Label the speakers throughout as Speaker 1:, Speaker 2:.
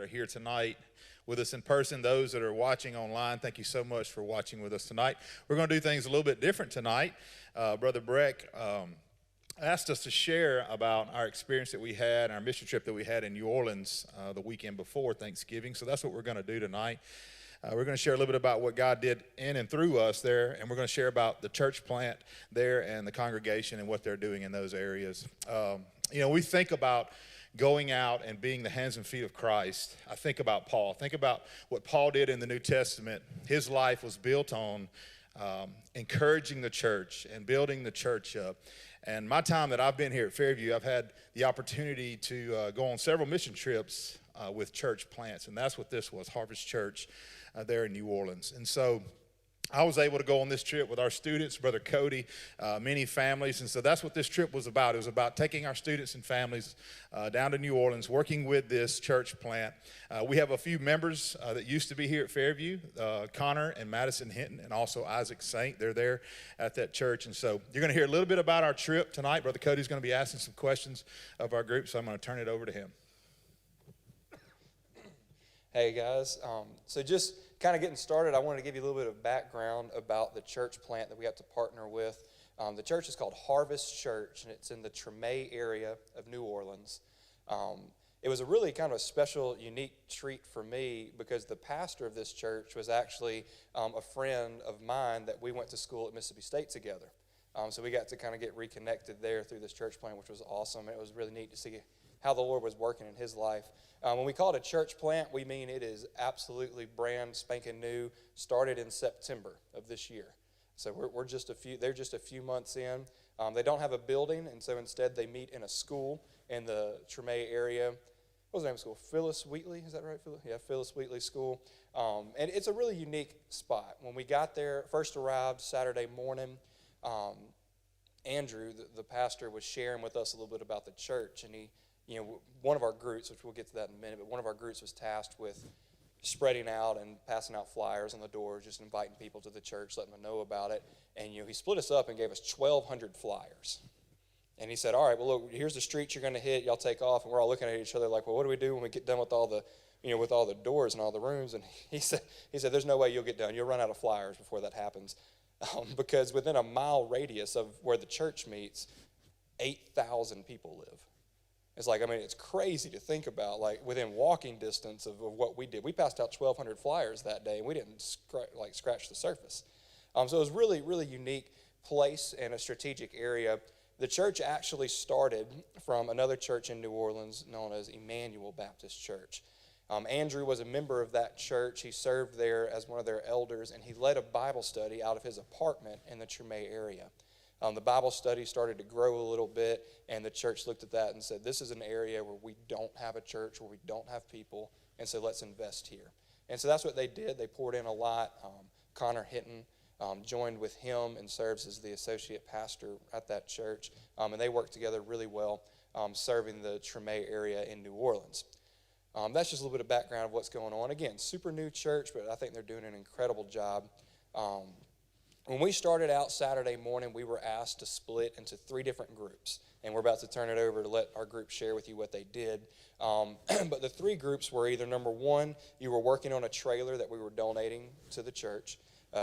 Speaker 1: are here tonight with us in person. Those that are watching online, thank you so much for watching with us tonight. We're going to do things a little bit different tonight. Brother Breck asked us to share about our experience that we had, our mission trip that we had in New Orleans the weekend before Thanksgiving. So that's what we're going to do tonight. We're going to share a little bit about what God did in and through us there, and we're going to share about the church plant there and the congregation and what they're doing in those areas. We think about going out and being the hands and feet of Christ. I think about Paul. Think about what Paul did in the New Testament. His life was built on encouraging the church and building the church up. And my time that I've been here at Fairview, I've had the opportunity to go on several mission trips with church plants, and that's what this was, Harvest Church there in New Orleans. And so I was able to go on this trip with our students, Brother Cody, many families, and so that's what this trip was about. It was about taking our students and families down to New Orleans, working with this church plant. We have a few members that used to be here at Fairview, Connor and Madison Hinton, and also Isaac Saint. They're there at that church, and so you're going to hear a little bit about our trip tonight. Brother Cody's going to be asking some questions of our group, so I'm going to turn it over to him.
Speaker 2: Hey guys, so just kind of getting started, I wanted to give you a little bit of background about the church plant that we have to partner with. The church is called Harvest Church, and it's in the Treme area of New Orleans. It was a really kind of a special, unique treat for me because the pastor of this church was actually a friend of mine that we went to school at Mississippi State together. So we got to kind of get reconnected there through this church plant, which was awesome. It was really neat to see how the Lord was working in his life. When we call it a church plant, we mean it is absolutely brand spanking new, started in September of this year. So they're just a few months in. They don't have a building, and so instead they meet in a school in the Treme area. What was the name of the school? Phyllis Wheatley, is that right? Yeah, Phyllis Wheatley School. And it's a really unique spot. When we got there, first arrived Saturday morning, Andrew, the pastor, was sharing with us a little bit about the church, and one of our groups, which we'll get to that in a minute, but one of our groups was tasked with spreading out and passing out flyers on the doors, just inviting people to the church, letting them know about it. And he split us up and gave us 1,200 flyers. And he said, all right, well, look, here's the streets you're going to hit. Y'all take off. And we're all looking at each other like, well, what do we do when we get done with all the, with all the doors and all the rooms? And he said, there's no way you'll get done. You'll run out of flyers before that happens. Because within a mile radius of where the church meets, 8,000 people live. It's like, it's crazy to think about, like, within walking distance of what we did. We passed out 1,200 flyers that day, and we didn't scratch the surface. So it was really, really unique place and a strategic area. The church actually started from another church in New Orleans known as Emmanuel Baptist Church. Andrew was a member of that church. He served there as one of their elders, and he led a Bible study out of his apartment in the Treme area. The Bible study started to grow a little bit, and the church looked at that and said, this is an area where we don't have a church, where we don't have people, and so let's invest here. And so that's what they did. They poured in a lot. Connor Hinton joined with him and serves as the associate pastor at that church, and they worked together really well, serving the Treme area in New Orleans. That's just a little bit of background of what's going on. Again, super new church, but I think they're doing an incredible job. When we started out Saturday morning, we were asked to split into 3 different groups, and we're about to turn it over to let our group share with you what they did. But the 3 groups were either, number 1, you were working on a trailer that we were donating to the church.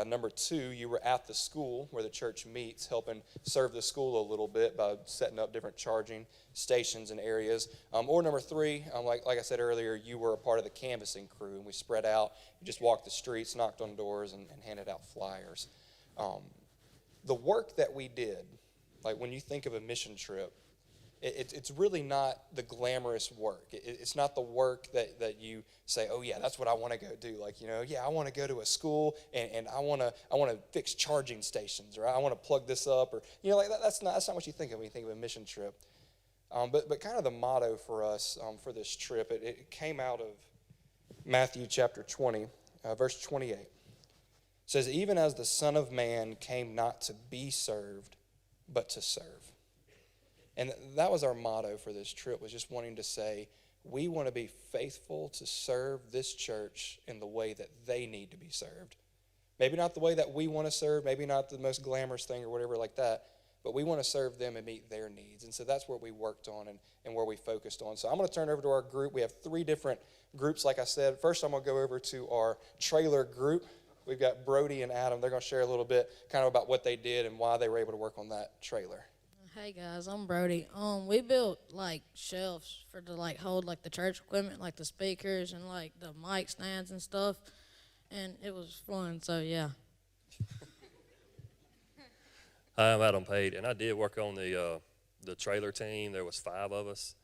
Speaker 2: Number 2, you were at the school where the church meets, helping serve the school a little bit by setting up different charging stations and areas. Or number 3, like I said earlier, you were a part of the canvassing crew, and we spread out, you just walked the streets, knocked on doors, and handed out flyers. The work that we did, like when you think of a mission trip, it's really not the glamorous work. It's not the work that you say, oh yeah, that's what I want to go do. Like, I want to go to a school and I want to fix charging stations, or I want to plug this up, or that's not what you think of when you think of a mission trip. But kind of the motto for us for this trip, it came out of Matthew chapter 20, verse 28. It says, even as the Son of Man came not to be served, but to serve. And that was our motto for this trip, was just wanting to say, we want to be faithful to serve this church in the way that they need to be served. Maybe not the way that we want to serve, maybe not the most glamorous thing or whatever like that, but we want to serve them and meet their needs. And so that's what we worked on and where we focused on. So I'm going to turn over to our group. We have 3 different groups, like I said. First, I'm going to go over to our trailer group. We've got Brody and Adam. They're going to share a little bit kind of about what they did and why they were able to work on that trailer.
Speaker 3: Hey guys, I'm Brody. We built like shelves for to like hold like the church equipment, like the speakers and like the mic stands and stuff, and it was fun. So yeah.
Speaker 4: Hi, I'm Adam Pate, and I did work on the trailer team. There was 5 of us,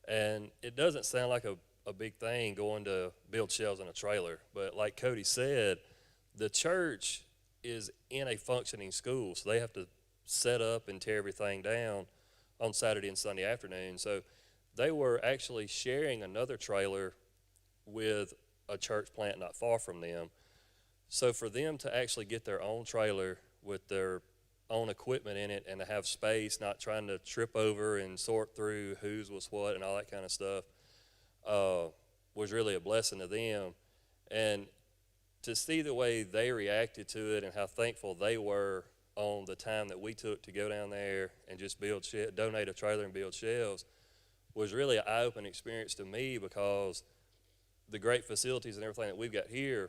Speaker 4: and it doesn't sound like a big thing going to build shelves in a trailer, but like Cody said, the church is in a functioning school, so they have to set up and tear everything down on Saturday and Sunday afternoon. So they were actually sharing another trailer with a church plant not far from them. So for them to actually get their own trailer with their own equipment in it and to have space, not trying to trip over and sort through whose was what and all that kind of stuff, was really a blessing to them. And to see the way they reacted to it and how thankful they were on the time that we took to go down there and just donate a trailer and build shelves was really an eye-opening experience to me, because the great facilities and everything that we've got here,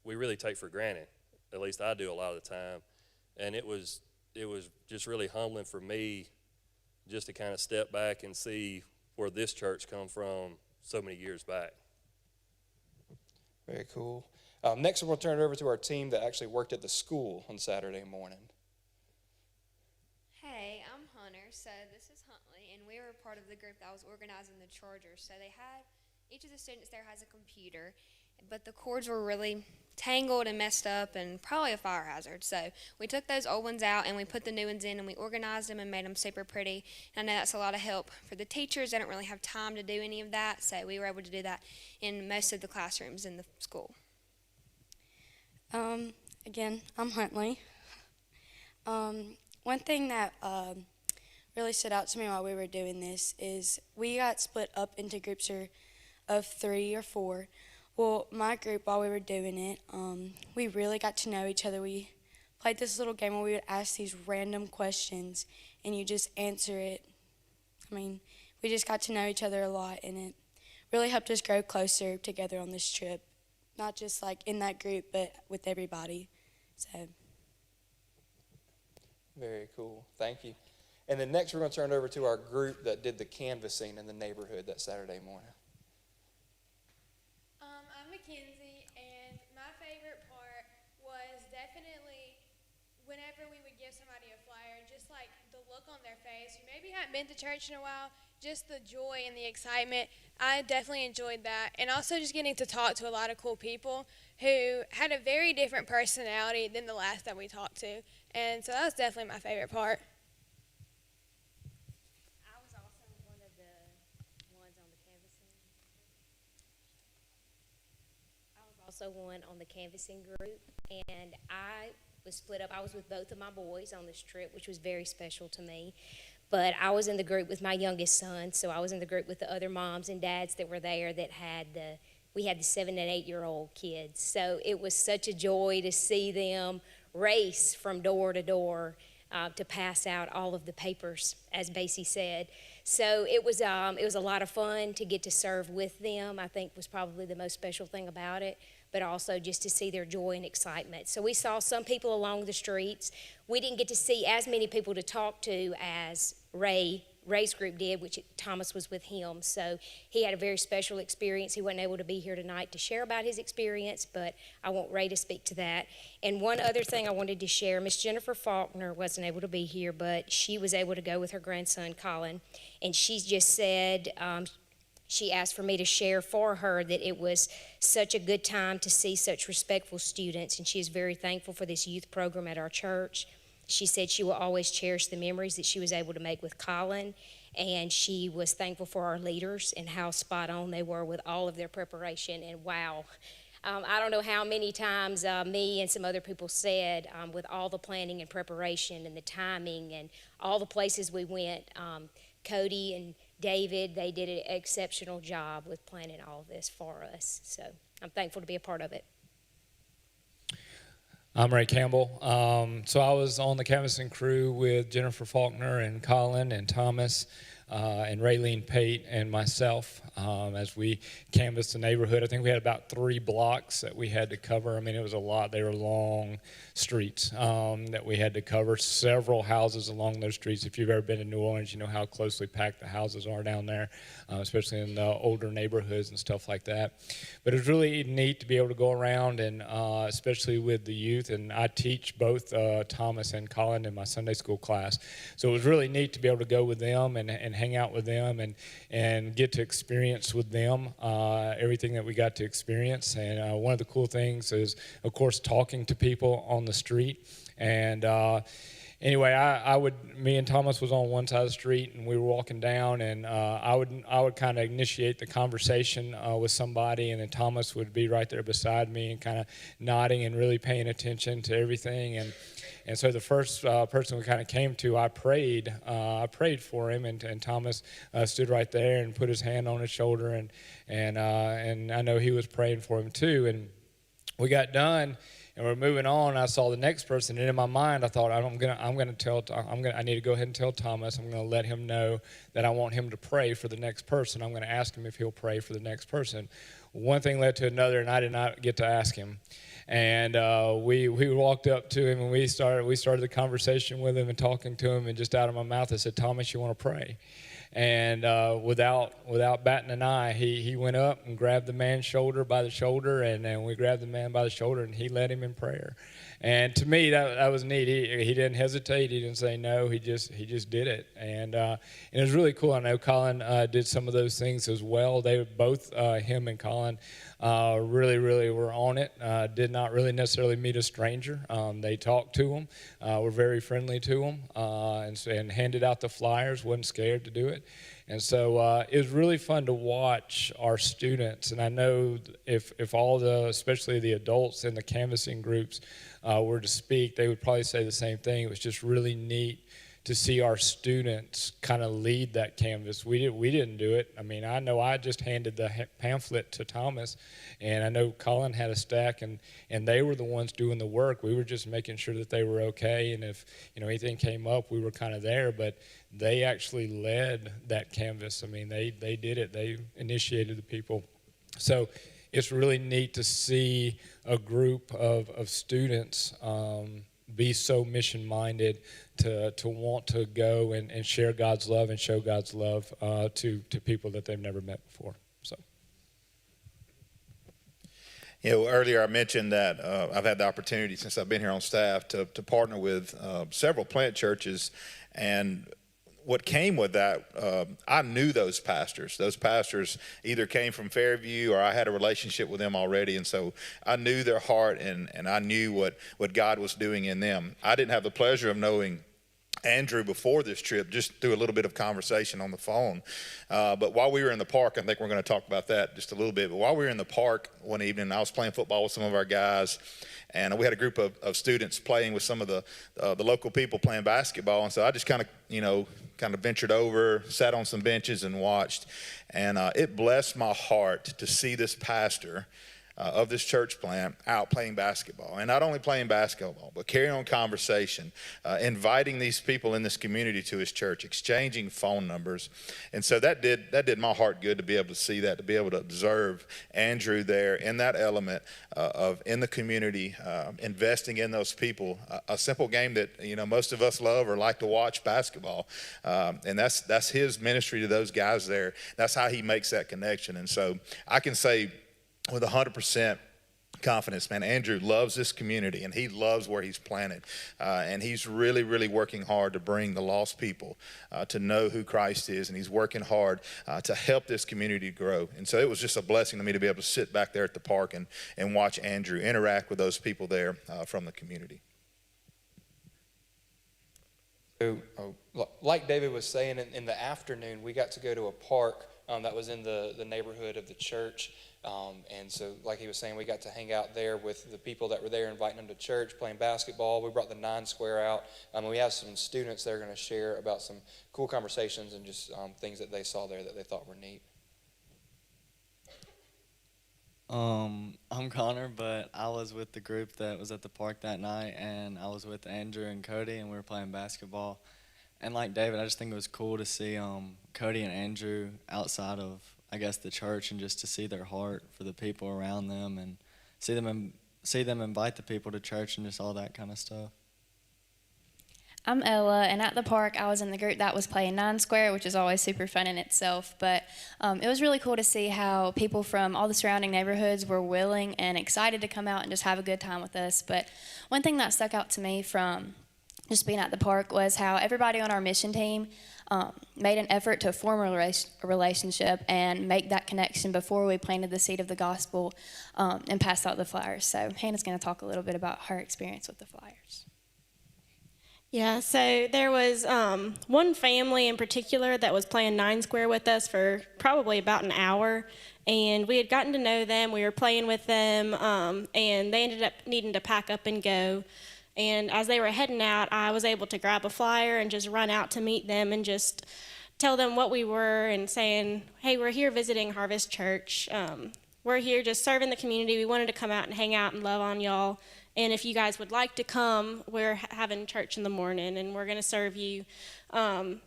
Speaker 4: we really take for granted. At least I do a lot of the time. And it was just really humbling for me just to kind of step back and see where this church come from so many years back.
Speaker 2: Very cool. Next, we're going to turn it over to our team that actually worked at the school on Saturday morning.
Speaker 5: Hey, I'm Hunter, so this is Huntley, and we were part of the group that was organizing the chargers. So each of the students there has a computer, but the cords were really tangled and messed up and probably a fire hazard. So we took those old ones out and we put the new ones in and we organized them and made them super pretty. And I know that's a lot of help for the teachers. They don't really have time to do any of that, so we were able to do that in most of the classrooms in the school.
Speaker 6: Again, I'm Huntley. One thing that really stood out to me while we were doing this is we got split up into groups of 3 or 4. Well, my group, while we were doing it, we really got to know each other. We played this little game where we would ask these random questions, and you just answer it. I mean, we just got to know each other a lot, and it really helped us grow closer together on this trip. Not just like in that group, but with everybody. So.
Speaker 2: Very cool. Thank you. And then next, we're going to turn it over to our group that did the canvassing in the neighborhood that Saturday morning.
Speaker 7: I'm Mackenzie, and my favorite part was definitely whenever we would give somebody a flyer, just like the look on their face, who maybe hadn't been to church in a while, just the joy and the excitement. I definitely enjoyed that. And also just getting to talk to a lot of cool people who had a very different personality than the last that we talked to. And so that was definitely my favorite part.
Speaker 8: I was also one of the ones on the canvassing. I was also one on the canvassing group, and I was split up. I was with both of my boys on this trip, which was very special to me. But I was in the group with my youngest son, so I was in the group with the other moms and dads that were there that we had the 7 and 8 year old kids. So it was such a joy to see them race from door to door to pass out all of the papers, as Basie said. So it was a lot of fun to get to serve with them. I think was probably the most special thing about it, but also just to see their joy and excitement. So we saw some people along the streets. We didn't get to see as many people to talk to as Ray's group did, which Thomas was with him. So he had a very special experience. He wasn't able to be here tonight to share about his experience, but I want Ray to speak to that. And one other thing I wanted to share, Miss Jennifer Faulkner wasn't able to be here, but she was able to go with her grandson, Colin, and she just said, she asked for me to share for her that it was such a good time to see such respectful students, and she is very thankful for this youth program at our church. She said she will always cherish the memories that she was able to make with Colin, and she was thankful for our leaders and how spot on they were with all of their preparation. And wow, I don't know how many times me and some other people said with all the planning and preparation and the timing and all the places we went, Cody and David, they did an exceptional job with planning all of this for us. So I'm thankful to be a part of it.
Speaker 9: I'm Ray Campbell. So I was on the canvassing crew with Jennifer Faulkner and Colin and Thomas and Raylene Pate and myself as we canvassed the neighborhood. I think we had about 3 blocks that we had to cover. I mean, it was a lot. They were long streets that we had to cover, several houses along those streets. If you've ever been to New Orleans, you know how closely packed the houses are down there, especially in the older neighborhoods and stuff like that. But it was really neat to be able to go around, and especially with the youth. And I teach both Thomas and Colin in my Sunday school class. So it was really neat to be able to go with them and hang out with them and get to experience with them everything that we got to experience. And one of the cool things is, of course, talking to people on the street. And anyway, me and Thomas was on one side of the street, and we were walking down, and I would kind of initiate the conversation with somebody, and then Thomas would be right there beside me and kind of nodding and really paying attention to everything. And so the first person we kind of came to, I prayed for him, and Thomas stood right there and put his hand on his shoulder, and I know he was praying for him too. And we got done, and we're moving on. I saw the next person, and in my mind, I thought, I need to go ahead and tell Thomas. I'm going to let him know that I want him to pray for the next person. I'm going to ask him if he'll pray for the next person. One thing led to another, and I did not get to ask him. And we walked up to him, and we started the conversation with him and talking to him, and just out of my mouth I said, "Thomas, you want to pray?" And without batting an eye, he went up and grabbed the man's shoulder by the shoulder, and we grabbed the man by the shoulder, and he led him in prayer. And to me, that was neat. He didn't hesitate. He didn't say no. He just did it. And it was really cool. I know Colin did some of those things as well. They were both, him and Colin, really were on it. Did not really necessarily meet a stranger. They talked to him, were very friendly to him, and handed out the flyers. Wasn't scared to do it. And so it was really fun to watch our students. And I know if all especially the adults in the canvassing groups were to speak, they would probably say the same thing. It was just really neat to see our students kind of lead that canvas. We didn't do it. I mean, I know I just handed the pamphlet to Thomas, and I know Colin had a stack, and they were the ones doing the work. We were just making sure that they were okay, and if anything came up, we were kind of there. But they actually led that canvas. I mean, they did it. They initiated the people. So it's really neat to see a group of students be so mission-minded to want to go and share God's love and show God's love to people that they've never met before. So,
Speaker 1: earlier I mentioned that I've had the opportunity since I've been here on staff to partner with several plant churches, and what came with that, I knew those pastors. Those pastors either came from Fairview or I had a relationship with them already, and so I knew their heart and I knew what God was doing in them. I didn't have the pleasure of knowing Andrew before this trip, just through a little bit of conversation on the phone. But while we were in the park, I think we're going to talk about that just a little bit, but while we were in the park one evening, I was playing football with some of our guys, and we had a group of students playing with some of the local people playing basketball, and so I just kind of ventured over, sat on some benches and watched, and it blessed my heart to see this pastor of this church plant out playing basketball, and not only playing basketball, but carrying on conversation, inviting these people in this community to his church, exchanging phone numbers. And so that did my heart good to be able to see that, to be able to observe Andrew there in that element of in the community, investing in those people. A simple game that most of us love or like to watch, basketball, and that's his ministry to those guys there. That's how he makes that connection. And so I can say with 100% confidence, man, Andrew loves this community and he loves where he's planted, and he's really working hard to bring the lost people to know who Christ is, and he's working hard to help this community grow. And so it was just a blessing to me to be able to sit back there at the park and watch Andrew interact with those people there from the community.
Speaker 2: So, like David was saying, in the afternoon we got to go to a park that was in the neighborhood of the church. And so, like he was saying, we got to hang out there with the people that were there, inviting them to church, playing basketball. We brought the 9 Square out. We have some students that are going to share about some cool conversations and just things that they saw there that they thought were neat.
Speaker 10: I'm Connor, but I was with the group that was at the park that night, and I was with Andrew and Cody, and we were playing basketball. And like David, I just think it was cool to see Cody and Andrew outside of, I guess, the church, and just to see their heart for the people around them, and see them invite the people to church and just all that kind of stuff.
Speaker 11: I'm Ella, and at the park, I was in the group that was playing 9 Square, which is always super fun in itself. But it was really cool to see how people from all the surrounding neighborhoods were willing and excited to come out and just have a good time with us. But one thing that stuck out to me from just being at the park was how everybody on our mission team made an effort to form a relationship and make that connection before we planted the seed of the gospel and passed out the flyers. So Hannah's going to talk a little bit about her experience with the flyers.
Speaker 12: Yeah, so there was one family in particular that was playing 9 Square with us for probably about an hour, and we had gotten to know them. We were playing with them, and they ended up needing to pack up and go. And as they were heading out, I was able to grab a flyer and just run out to meet them and just tell them what we were and saying, hey, we're here visiting Harvest Church. We're here just serving the community. We wanted to come out and hang out and love on y'all. And if you guys would like to come, we're having church in the morning, and we're going to serve you. And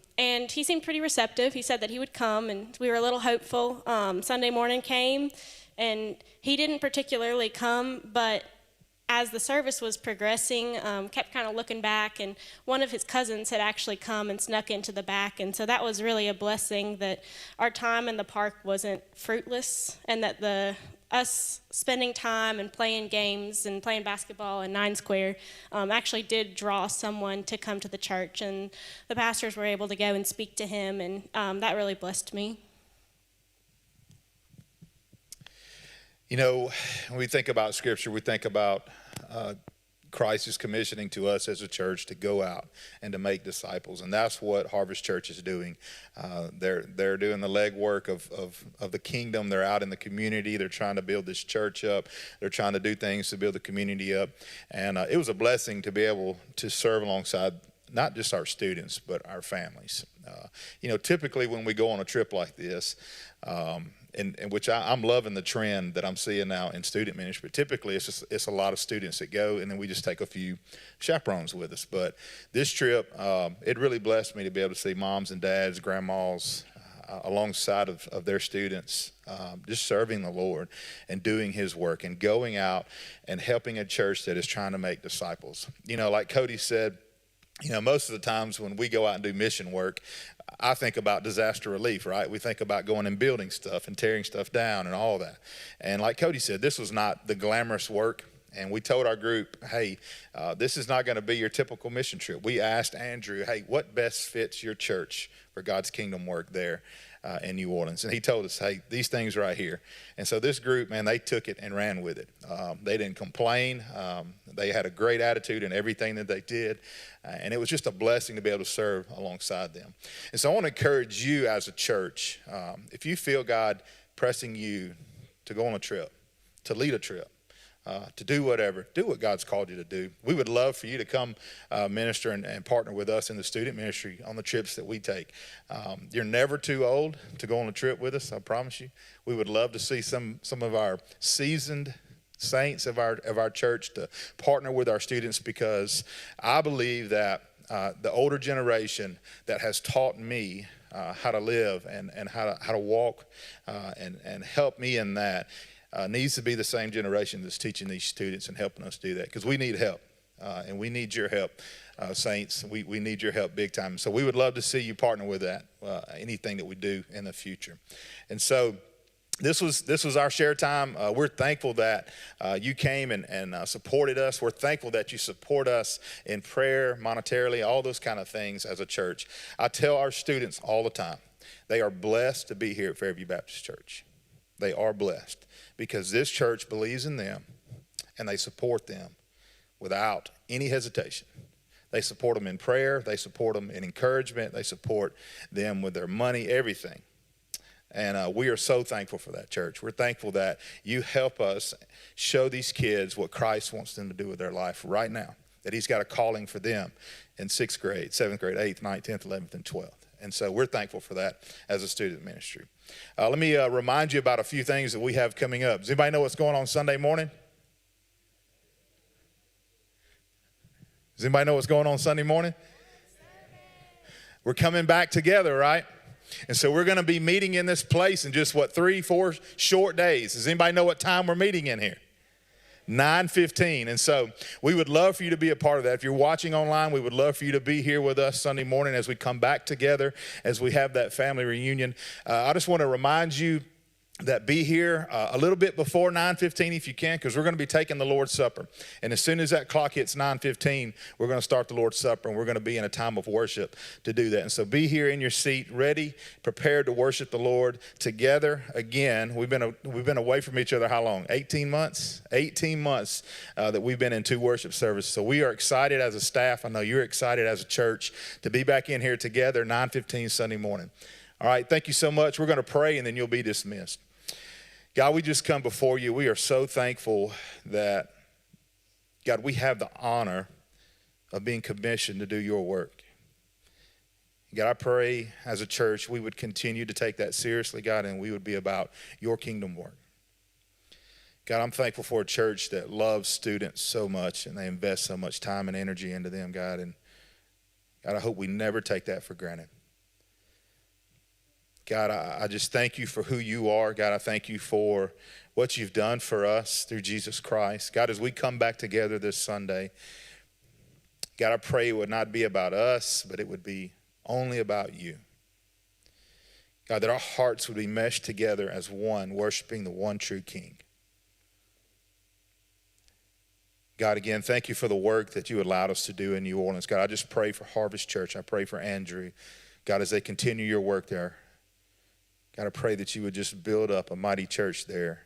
Speaker 12: he seemed pretty receptive. He said that he would come, and we were a little hopeful. Sunday morning came, and he didn't particularly come, but as the service was progressing, kept kind of looking back, and one of his cousins had actually come and snuck into the back, and so that was really a blessing that our time in the park wasn't fruitless, and that us spending time and playing games and playing basketball in 9 Square actually did draw someone to come to the church, and the pastors were able to go and speak to him, and that really blessed me.
Speaker 1: You know, when we think about Scripture, we think about Christ is commissioning to us as a church to go out and to make disciples, and that's what Harvest Church is doing. They're doing the legwork of the kingdom. They're out in the community. They're trying to build this church up. They're trying to do things to build the community up, and it was a blessing to be able to serve alongside not just our students, but our families. You know, typically when we go on a trip like this, and which I'm loving the trend that I'm seeing now in student ministry. Typically, it's a lot of students that go, and then we just take a few chaperones with us. But this trip, it really blessed me to be able to see moms and dads, grandmas, alongside of their students, just serving the Lord and doing His work and going out and helping a church that is trying to make disciples. You know, like Cody said, you know, most of the times when we go out and do mission work, I think about disaster relief, right? We think about going and building stuff and tearing stuff down and all that. And like Cody said, this was not the glamorous work. And we told our group, hey, this is not going to be your typical mission trip. We asked Andrew, hey, what best fits your church for God's kingdom work there in New Orleans? And he told us, hey, these things right here. And so this group, man, they took it and ran with it. They didn't complain. They had a great attitude in everything that they did. And it was just a blessing to be able to serve alongside them. And so I want to encourage you as a church, if you feel God pressing you to go on a trip, to lead a trip, to do whatever, do what God's called you to do. We would love for you to come minister and partner with us in the student ministry on the trips that we take. You're never too old to go on a trip with us, I promise you. We would love to see some of our seasoned saints of our church to partner with our students, because I believe that the older generation that has taught me how to live and how to walk and help me in that needs to be the same generation that's teaching these students and helping us do that, because we need help, and we need your help, saints. We need your help big time. So we would love to see you partner with that, anything that we do in the future. And so this was our share time. We're thankful that you came and supported us. We're thankful that you support us in prayer, monetarily, all those kind of things as a church. I tell our students all the time, they are blessed to be here at Fairview Baptist Church. They are blessed because this church believes in them and they support them without any hesitation. They support them in prayer. They support them in encouragement. They support them with their money, everything. And we are so thankful for that, church. We're thankful that you help us show these kids what Christ wants them to do with their life right now, that He's got a calling for them in 6th grade, 7th grade, 8th, 9th, 10th, 11th, and 12th. And so we're thankful for that as a student ministry. Let me remind you about a few things that we have coming up. Does anybody know what's going on Sunday morning? Does anybody know what's going on Sunday morning? We're coming back together, right? And so we're going to be meeting in this place in just, 3-4 short days. Does anybody know what time we're meeting in here? 9:15. And so we would love for you to be a part of that. If you're watching online, we would love for you to be here with us Sunday morning as we come back together, as we have that family reunion. I just want to remind you that be here a little bit before 9:15 if you can, because we're going to be taking the Lord's Supper. And as soon as that clock hits 9:15, we're going to start the Lord's Supper, and we're going to be in a time of worship to do that. And so be here in your seat, ready, prepared to worship the Lord together again. We've been away from each other how long? 18 months? 18 months that we've been in 2 worship services. So we are excited as a staff. I know you're excited as a church to be back in here together 9:15 Sunday morning. All right, thank you so much. We're going to pray, and then you'll be dismissed. God, we just come before you. We are so thankful that, God, we have the honor of being commissioned to do your work. God, I pray as a church we would continue to take that seriously, God, and we would be about your kingdom work. God, I'm thankful for a church that loves students so much and they invest so much time and energy into them, God. And God, I hope we never take that for granted. God, I just thank you for who you are. God, I thank you for what you've done for us through Jesus Christ. God, as we come back together this Sunday, God, I pray it would not be about us, but it would be only about you. God, that our hearts would be meshed together as one, worshiping the one true King. God, again, thank you for the work that you allowed us to do in New Orleans. God, I just pray for Harvest Church. I pray for Andrew. God, as they continue your work there, God, I pray that you would just build up a mighty church there.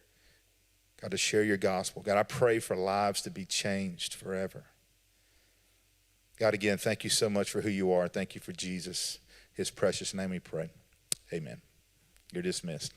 Speaker 1: God, to share your gospel. God, I pray for lives to be changed forever. God, again, thank you so much for who you are. Thank you for Jesus. His precious name we pray. Amen. You're dismissed.